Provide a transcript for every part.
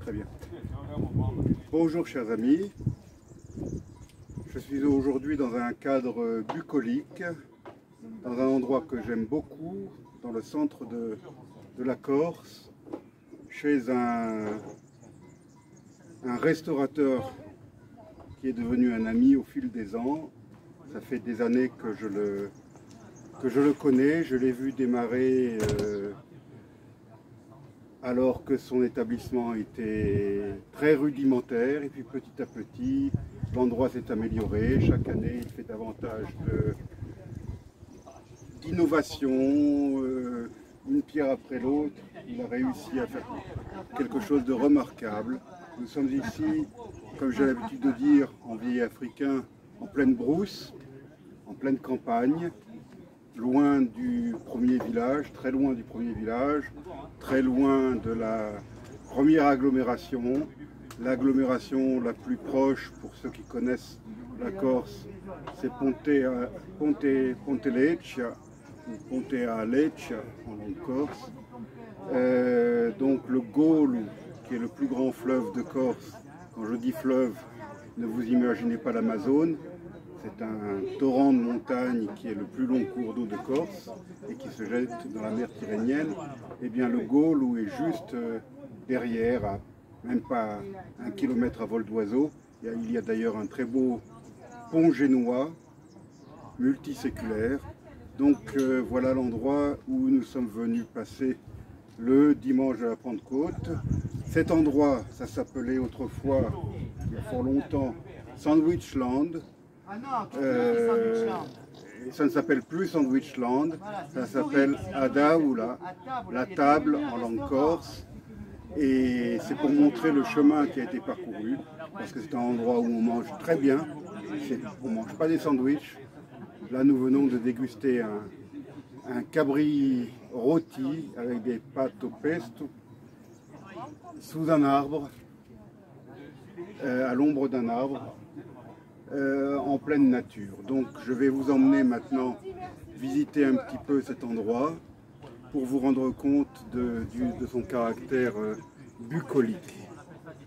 très bien. Bonjour chers amis. Je suis aujourd'hui dans un cadre bucolique, dans un endroit que j'aime beaucoup, dans le centre de la Corse, chez un restaurateur qui est devenu un ami au fil des ans. Ça fait des années que je le connais, je l'ai vu démarrer alors que son établissement était très rudimentaire, et puis petit à petit l'endroit s'est amélioré. Chaque année il fait davantage d'innovation, une pierre après l'autre. Il a réussi à faire quelque chose de remarquable. Nous sommes ici, comme j'ai l'habitude de dire en vieil africain, en pleine brousse, en pleine campagne, loin du premier village, très loin du premier village, très loin de la première agglomération. L'agglomération la plus proche, pour ceux qui connaissent la Corse, c'est Pontelleccia, ou Pontealeccia en langue corse. Donc le Golu, qui est le plus grand fleuve de Corse. Quand je dis fleuve, ne vous imaginez pas l'Amazone. C'est un torrent de montagne qui est le plus long cours d'eau de Corse et qui se jette dans la mer Tyrrhénienne. Eh bien le Golu est juste derrière, à même pas 1 kilomètre à vol d'oiseau. Il y a d'ailleurs un très beau pont génois, multiséculaire. Donc voilà l'endroit où nous sommes venus passer le dimanche de la Pentecôte. Cet endroit, ça s'appelait autrefois, il y a fort longtemps, Sandwichland. Ça ne s'appelle plus Sandwichland, ça s'appelle Adaoula, la table en langue corse. Et c'est pour montrer le chemin qui a été parcouru, parce que c'est un endroit où on mange très bien. On ne mange pas des sandwichs. Là, nous venons de déguster un cabri rôti avec des pâtes au pesto sous un arbre, à l'ombre d'un arbre, en pleine nature. Donc je vais vous emmener maintenant visiter un petit peu cet endroit pour vous rendre compte de son caractère bucolique.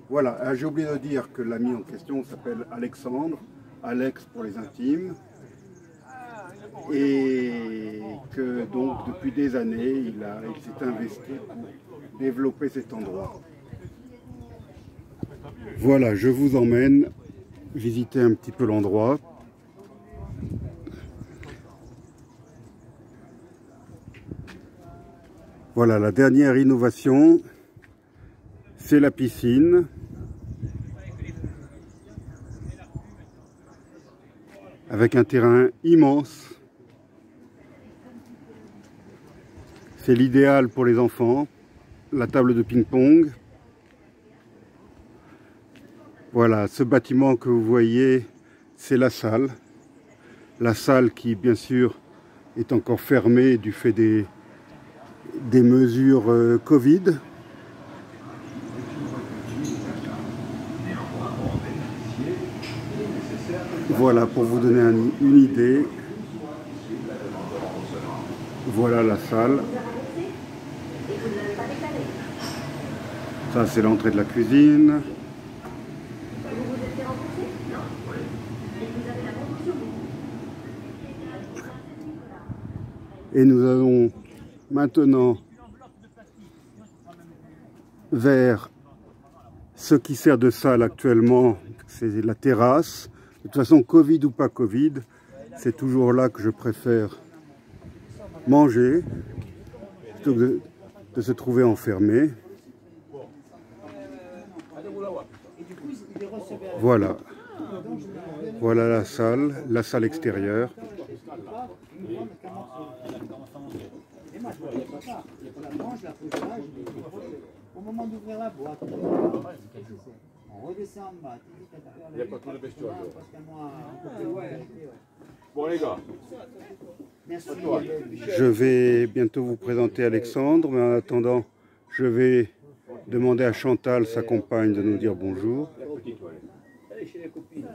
Voilà, j'ai oublié de dire que l'ami en question s'appelle Alexandre, Alex pour les intimes, et que donc depuis des années il s'est investi pour développer cet endroit. Voilà, je vous emmène visiter un petit peu l'endroit. Voilà, la dernière innovation, c'est la piscine. Avec un terrain immense. C'est l'idéal pour les enfants. La table de ping-pong. Voilà, ce bâtiment que vous voyez, c'est la salle. La salle qui, bien sûr, est encore fermée du fait des mesures Covid. Voilà, pour vous donner une idée. Voilà la salle. Ça, c'est l'entrée de la cuisine. Et nous allons maintenant vers ce qui sert de salle actuellement, c'est la terrasse. De toute façon, Covid ou pas Covid, c'est toujours là que je préfère manger, plutôt que de se trouver enfermé. Voilà. Voilà la salle extérieure. Au moment d'ouvrir la boîte, on redescend en bas. Il n'y a pas tout le bestiole. Bon les gars, je vais bientôt vous présenter Alexandre, mais en attendant, je vais demander à Chantal, sa compagne, de nous dire bonjour. allez chez les copines.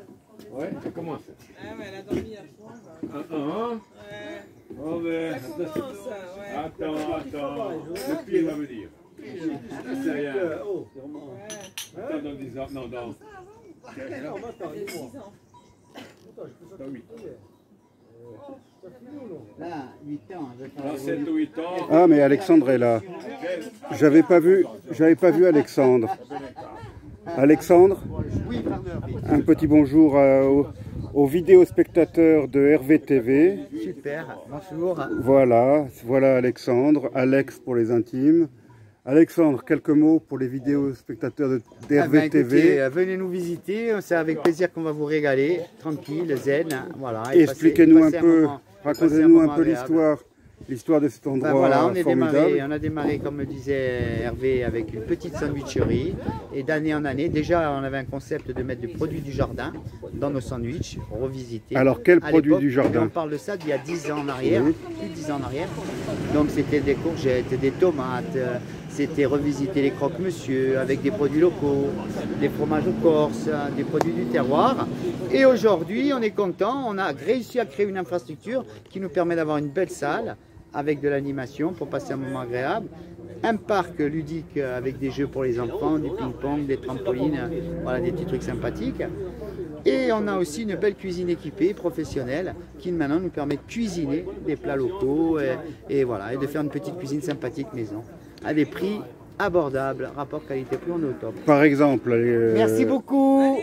Ouais, ça commence. Ah ouais, elle a dormi hier soir. Ouais. Oh ben, Ça commence, ouais. attends, le pied va venir. C'est rien. Ouais. dans 10 ans. Non, dans. Dans 8 ans. Là, 8 ans. Dans 7 ou 8 ans. Ah, mais Alexandre est là. J'avais pas vu Alexandre. Alexandre, Oui, pardon. un petit bonjour aux vidéospectateurs de Hervé TV. Super, bonjour. Voilà, voilà Alexandre, Alex pour les intimes. Alexandre, quelques mots pour les vidéospectateurs d'Hervé TV. Venez nous visiter, c'est avec plaisir qu'on va vous régaler, tranquille, zen, voilà. Expliquez-nous un peu, racontez-nous un peu l'histoire de cet endroit voilà, formidable. on a démarré, comme me disait Hervé, avec une petite sandwicherie. Et d'année en année, déjà on avait un concept de mettre des produits du jardin dans nos sandwichs, revisiter. Alors quels produits du jardin? On parle de ça d'il y a 10 ans en arrière, Oui. plus de 10 ans en arrière. Donc c'était des courgettes, des tomates, c'était revisiter les croque-monsieur avec des produits locaux, des fromages corse, des produits du terroir. Et aujourd'hui, on est content, on a réussi à créer une infrastructure qui nous permet d'avoir une belle salle avec de l'animation pour passer un moment agréable. Un parc ludique avec des jeux pour les enfants, du ping-pong, des trampolines, voilà, des petits trucs sympathiques. Et on a aussi une belle cuisine équipée, professionnelle, qui maintenant nous permet de cuisiner des plats locaux et voilà, et de faire une petite cuisine sympathique maison, à des prix abordables, rapport qualité-prix, on est au top. Par exemple, Merci beaucoup.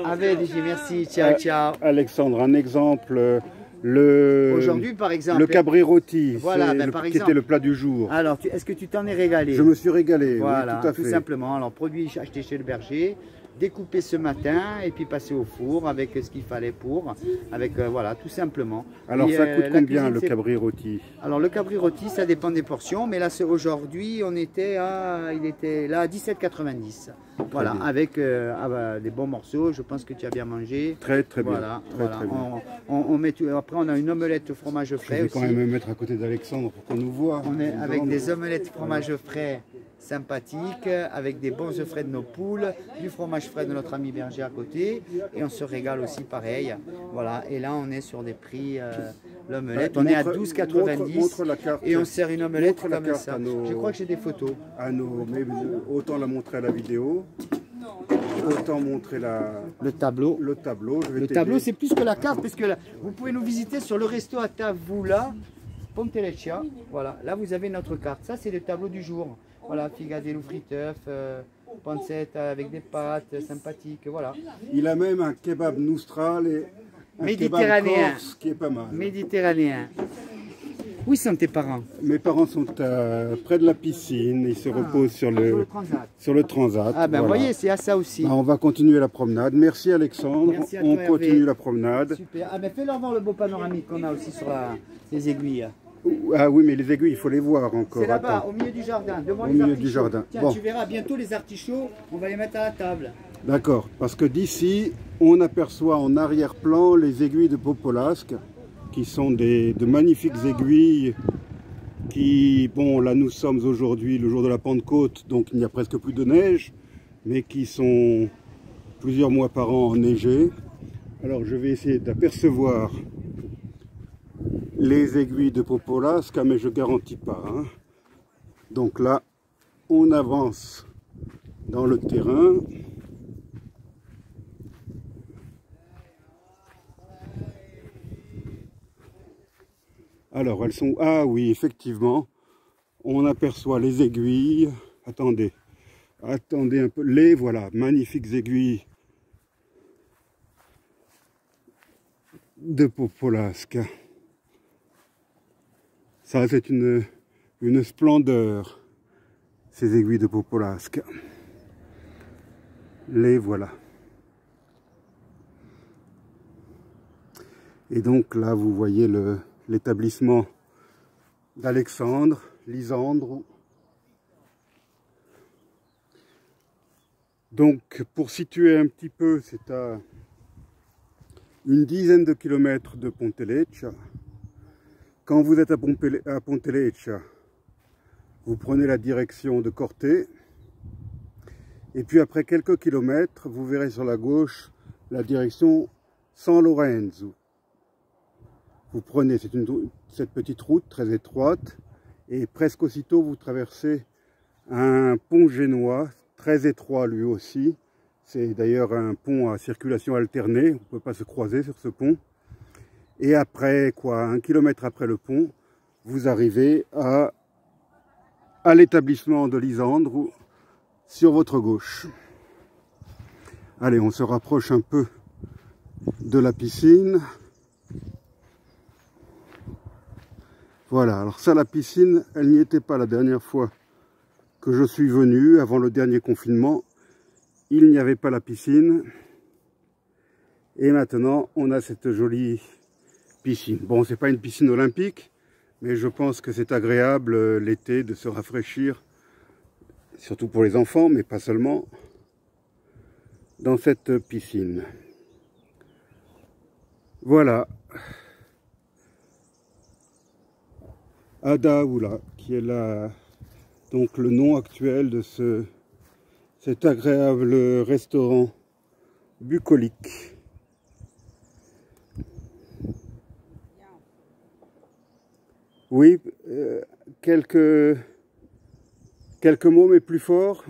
Avec merci, ciao, ciao. Alexandre, un exemple, Aujourd'hui, par exemple, le cabri rôti, voilà, qui était le plat du jour. Alors, est-ce que tu t'en es régalé? Je me suis régalé, voilà, oui, tout à fait. Tout simplement. Alors, produit acheté chez le berger, découpé ce matin et puis passé au four avec ce qu'il fallait pour, avec voilà, tout simplement. Alors, et, ça coûte combien cuisine, le cabri rôti? Alors, le cabri rôti, ça dépend des portions, mais là, aujourd'hui, il était là à 17,90. Voilà, avec des bons morceaux. Je pense que tu as bien mangé. Très très bien. Voilà, très, très bien. On met après, on a une omelette au fromage frais. Je vais aussi. quand même me mettre à côté d'Alexandre pour qu'on nous voit. On est avec des omelettes fromage frais sympathiques, avec des bons œufs frais de nos poules, du fromage frais de notre ami berger à côté, et on se régale aussi pareil. Voilà, et là on est sur des prix, l'omelette, on est à 12,90 et on sert une omelette comme ça. Je crois que j'ai des photos. Mais autant la montrer à la vidéo, autant montrer le tableau. Le tableau, le tableau c'est plus que la carte, parce que là, vous pouvez nous visiter sur le resto à Tavoula, Ponteleccia. Voilà, là vous avez notre carte. Ça c'est le tableau du jour. Voilà, figadello friteuf, pancette avec des pâtes sympathiques, voilà. Il a même un kebab noustral et un méditerranéen kebab corse qui est pas mal. Méditerranéen. Où sont tes parents? Mes parents sont près de la piscine, ils se reposent sur le transat. Ah ben voilà. voyez, c'est à ça aussi. On va continuer la promenade. Merci Alexandre, Merci à on toi, continue Hervé. la promenade. Super. Ah ben fais-leur voir le beau panoramique qu'on a aussi sur les aiguilles. Ah oui, mais les aiguilles, il faut les voir encore. C'est là-bas, Attends. au milieu du jardin, devant Au les milieu artichauts. du jardin. Tiens, Bon. tu verras bientôt les artichauts, on va les mettre à la table. D'accord, parce que d'ici, on aperçoit en arrière-plan les aiguilles de Popolasque, qui sont de magnifiques aiguilles qui, bon, là nous sommes aujourd'hui le jour de la Pentecôte, donc il n'y a presque plus de neige, mais qui sont plusieurs mois par an enneigées. Alors je vais essayer d'apercevoir les aiguilles de Popolasque, mais je ne garantis pas. Hein. Donc là, on avance dans le terrain. Alors elles sont... Ah oui, effectivement, on aperçoit les aiguilles. Attendez, attendez un peu. Les voilà, magnifiques aiguilles de Popolasque. Ça, c'est une splendeur, ces aiguilles de Popolasque. Les voilà. Et donc là, vous voyez l'établissement d'Alexandre, Lisandro. Donc, pour situer un petit peu, c'est à une dizaine de kilomètres de Ponteleccia. Quand vous êtes à Ponteleccia, vous prenez la direction de Corte. Et puis après quelques kilomètres, vous verrez sur la gauche la direction San Lorenzo. Vous prenez cette petite route très étroite et presque aussitôt vous traversez un pont génois très étroit lui aussi C'est d'ailleurs un pont à circulation alternée, on ne peut pas se croiser sur ce pont. Et après, 1 kilomètre après le pont, vous arrivez à l'établissement de Lysandre, sur votre gauche. Allez, on se rapproche un peu de la piscine. Voilà, alors ça, la piscine, elle n'y était pas la dernière fois que je suis venu, avant le dernier confinement. Il n'y avait pas la piscine. Et maintenant, on a cette jolie piscine. Bon, c'est pas une piscine olympique, mais je pense que c'est agréable l'été de se rafraîchir, surtout pour les enfants, mais pas seulement, dans cette piscine. Voilà. Adaoula, qui est donc le nom actuel de cet agréable restaurant bucolique. Oui, quelques mots, mais plus fort.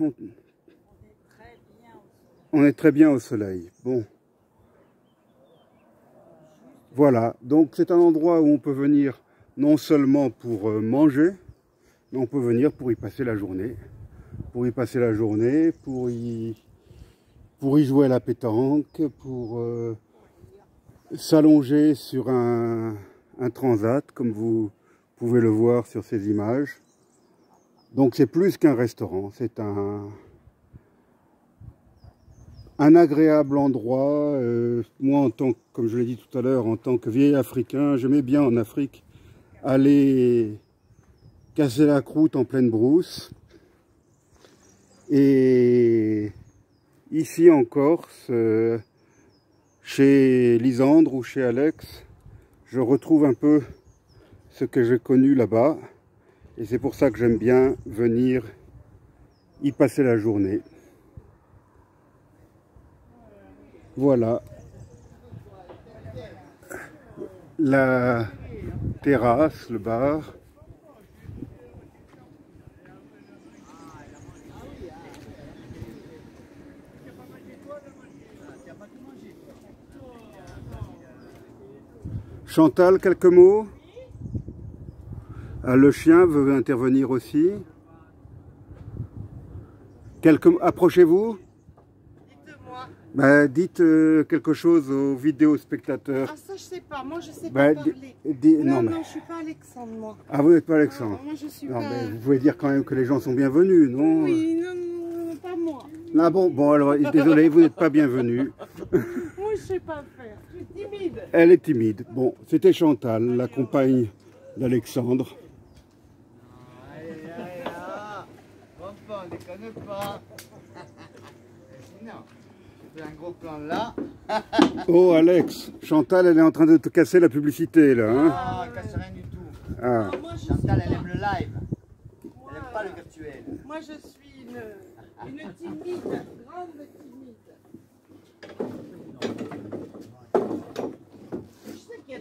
On est très bien au soleil. Bon. Voilà, donc c'est un endroit où on peut venir non seulement pour manger, mais on peut venir pour y passer la journée. Pour y passer la journée, pour y jouer à la pétanque, pour s'allonger sur un transat, comme vous pouvez le voir sur ces images. Donc c'est plus qu'un restaurant, c'est un agréable endroit. Moi, comme je l'ai dit tout à l'heure, en tant que vieil Africain, j'aimais bien en Afrique aller casser la croûte en pleine brousse. Et ici en Corse, chez Lysandre ou chez Alex, je retrouve un peu ce que j'ai connu là-bas. Et c'est pour ça que j'aime bien venir y passer la journée. Voilà. La terrasse, le bar. Chantal, quelques mots? Le chien veut intervenir aussi. Approchez-vous. Dites-moi. Dites quelque chose aux vidéospectateurs. Ah ça je sais pas, moi je sais pas parler. Non, je suis pas Alexandre moi. Ah, vous n'êtes pas Alexandre? Moi je suis non, pas... mais vous pouvez dire quand même que les gens sont bienvenus, non? Oui, non, pas moi. Ah bon, alors désolé, vous n'êtes pas bienvenue. Moi je sais pas faire, je suis timide. Elle est timide. Bon, c'était Chantal, la compagne d'Alexandre. On déconne pas. Sinon, je fais un gros plan là. Oh Alex, Chantal, elle est en train de te casser la publicité là. Hein? Ah, casse rien du tout. Ah. Chantal, elle aime le live. Elle aime pas le virtuel. Moi je suis une timide, grande timide.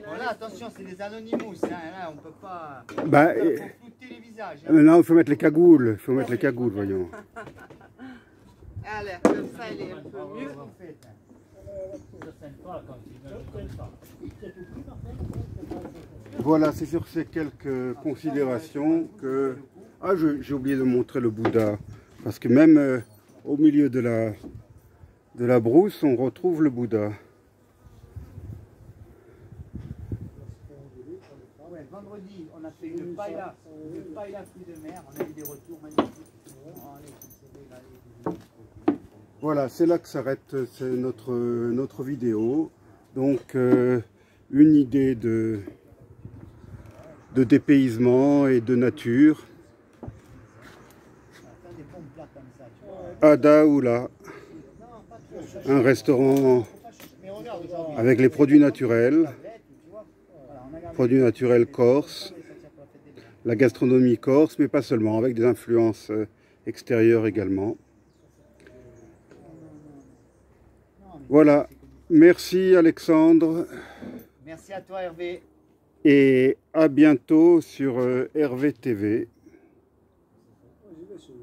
Voilà, attention, c'est des anonymous, hein, là, on peut pas... faut flouter les visages. Hein. Non, il faut mettre les cagoules, voyons. Allez, comme ça elle est un peu mieux. Voilà, c'est sur ces quelques considérations que... Ah, j'ai oublié de montrer le Bouddha, parce que même au milieu de la brousse, on retrouve le Bouddha. Ouais, vendredi, on a fait une paella fruits de mer, on a eu des retours magnifiques. Voilà, c'est là que s'arrête notre vidéo. Donc, une idée de dépaysement et de nature. Adaoula, un restaurant avec les produits naturels corse, la gastronomie corse, mais pas seulement, avec des influences extérieures également. Voilà, merci Alexandre. Merci à toi Hervé. Et à bientôt sur Hervé TV.